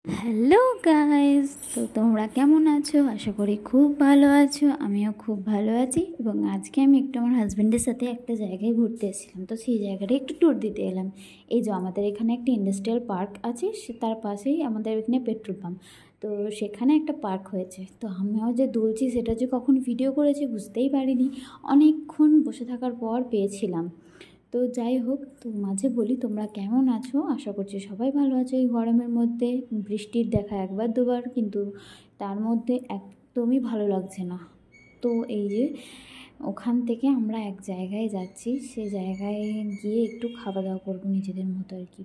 Hello guys, তো তোমরা কেমন আছো? আশা করি খুব ভালো আছো। আমিও খুব ভালো আছি। এবং আজকে আমি একটু আমার হাজব্যান্ডের সাথে একটা জায়গায় ঘুরতে এসেছিলাম, তো সেই জায়গাটা একটু ট্যুর দিতে এলাম। এই যে আমাদের এখানে একটা ইন্ডাস্ট্রিয়াল পার্ক আছে, তার পাশেই আমাদের এখানে পেট্রোল পাম্প। তো সেখানে একটা পার্ক হয়েছে, তো আমিও যে দুলছি সেটা যে কখন ভিডিও করেছি বুঝতেই পারিনি। অনেকক্ষণ বসে থাকার পর পেয়েছিলাম। তো যাই হোক, তো মাঝে বলি তোমরা কেমন আছো? আশা করছি সবাই ভালো আছো। এই গরমের মধ্যে বৃষ্টির দেখা একবার দুবার, কিন্তু তার মধ্যে একদমই ভালো লাগছে না। তো এই যে ওখান থেকে আমরা এক জায়গায় যাচ্ছি, সে জায়গায় গিয়ে একটু খাওয়া দাওয়া করবো নিজেদের মতো আর কি।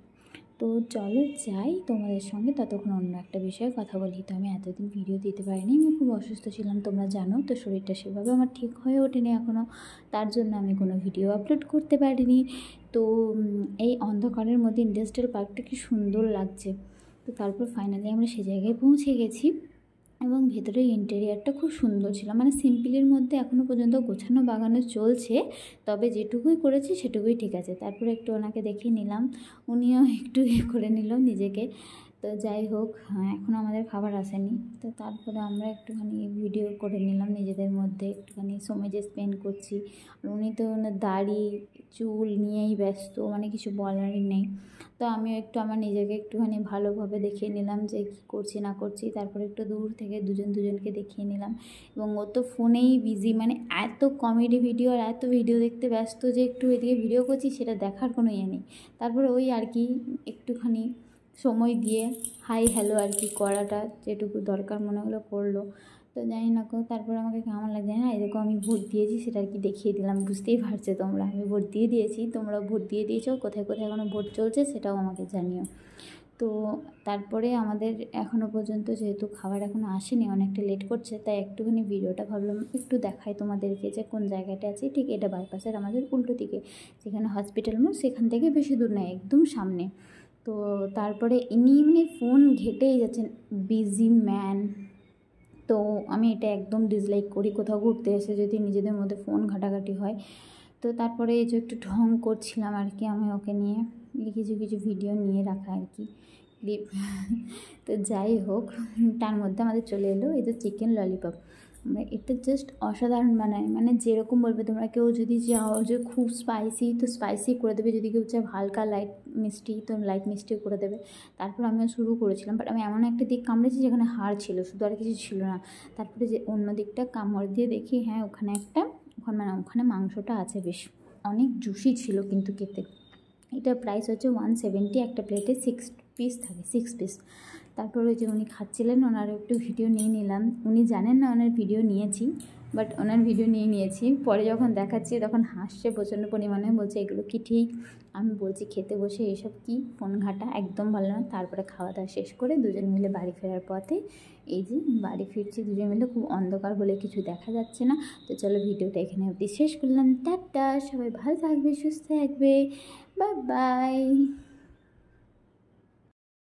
তো চলো যাই তোমাদের সঙ্গে, ততক্ষণ অন্য একটা বিষয়ে কথা বলি। তো আমি এতদিন ভিডিও দিতে পারিনি, আমি খুব অসুস্থ ছিলাম তোমরা জানো, তো শরীরটা সেভাবে আমার ঠিক হয়ে ওঠেনি এখনও, তার জন্য আমি কোনো ভিডিও আপলোড করতে পারিনি। তো এই অন্ধকারের মধ্যে ইন্ডাস্ট্রিয়াল পার্কটা কি সুন্দর লাগছে। তো তারপর ফাইনালি আমরা সে জায়গায় পৌঁছে গেছি, এবং ভেতরের ইন্টেরিয়ারটা খুব সুন্দর ছিল, মানে সিম্পলের মধ্যে এখনও পর্যন্ত গোছানো বাগানো চলছে, তবে যেটুকুই করেছি সেটুকুই ঠিক আছে। তারপরে একটু ওনাকে দেখিয়ে নিলাম, উনিও একটু করে নিল নিজেকে। তো যাই হোক, এখনও আমাদের খাবার আসেনি। তো তারপরে আমরা একটুখানি ভিডিও করে নিলাম নিজেদের মধ্যে, একটুখানি সময় যে স্পেন্ড করছি। আর উনি তো ওনার দাড়ি চুল নিয়েই ব্যস্ত, মানে কিছু বলারই নেই। তো আমিও একটু আমার নিজেকে একটুখানি ভালোভাবে দেখিয়ে নিলাম যে কী করছি না করছি। তারপরে একটু দূর থেকে দুজনকে দেখিয়ে নিলাম। এবং ও তো ফোনেই বিজি, মানে এত কমেডি ভিডিও আর এত ভিডিও দেখতে ব্যস্ত যে একটু এদিকে ভিডিও করছি সেটা দেখার কোনো ইয়ে নেই। তারপরে ওই আর কি একটুখানি সময় দিয়ে হাই হ্যালো আর কি করাটা যেটুকু দরকার মনে হলো করলো। তো জানি না তারপর আমাকে কেমন লাগছে না, এরকম আমি ভোট দিয়েছি সেটা আর কি দেখিয়ে দিলাম। বুঝতেই পারছো তোমরা, আমি ভোট দিয়ে দিয়েছি, তোমরা ভোট দিয়ে দিয়েছো। কোথায় কোথায় এখনও ভোট চলছে সেটাও আমাকে জানিও। তো তারপরে আমাদের এখনও পর্যন্ত যেহেতু খাবার এখনও আসেনি, অনেকটা লেট করছে, তাই একটুখানি ভিডিওটা ভাবলাম একটু দেখাই তোমাদেরকে যে কোন জায়গাটা আছে। ঠিক এটা বাইপাসের আমাদের উল্টো দিকে, যেখানে হসপিটাল মোড়, সেখান থেকে বেশি দূর নয়, একদম সামনে। তো তারপরে ইনি মানে ফোন ঘেটেই যাচ্ছেন, বিজি ম্যান। তো আমি এটা একদম ডিসলাইক করি, কোথাও ঘুরতে এসে যদি নিজেদের মধ্যে ফোন ঘাটাঘাটি হয়। তো তারপরে এই যে একটু ঢং করছিলাম আর কি আমি ওকে নিয়ে, কিছু কিছু ভিডিও নিয়ে রাখা আর কি ক্লিপ। তো যাই হোক, তার মধ্যে আমাদের চলে এলো এই যে চিকেন ললিপপ। মানে এটা জাস্ট অসাধারণ বানায়, মানে যেরকম বলবে তোমরা। কেউ যদি চাও যে খুব স্পাইসি, তো স্পাইসি করে দেবে, যদি কেউ চায় হালকা লাইট মিষ্টি, তো লাইট মিষ্টিও করে দেবে। তারপর আমিও শুরু করেছিলাম, বাট আমি এমন একটা দিক কামড়েছি যেখানে হাড় ছিল শুধু, আর কিছু ছিল না। তারপরে যে অন্য দিকটা কামড় দিয়ে দেখি, হ্যাঁ ওখানে মাংসটা আছে, বেশ অনেক জুসি ছিল কিন্তু খেতে। এটার প্রাইস হচ্ছে 170, একটা প্লেটে 6 পিস থাকে, 6 পিস। তারপর ওই যে উনি খাচ্ছিলেন, ওনার একটু ভিডিও নিয়ে নিলাম। উনি জানেন না ওনার ভিডিও নিয়েছি, বাট ওনার ভিডিও নিয়েছি। পরে যখন দেখাচ্ছি তখন হাসছে প্রচণ্ড পরিমাণে, বলছে এগুলো কি ঠিক? আমি বলছি খেতে বসে এসব কি ফোন ঘাটা, একদম ভালো না। তারপরে খাওয়া দাওয়া শেষ করে দুজন মিলে বাড়ি ফেরার পথে এই যে বাড়ি ফিরছি দুজন মিলে, খুব অন্ধকার বলে কিছু দেখা যাচ্ছে না। তো চলো ভিডিওটা এখানে অবধি শেষ করলাম। টাটা, সবাই ভালো থাকবে, সুস্থ থাকবে, বাই বাই।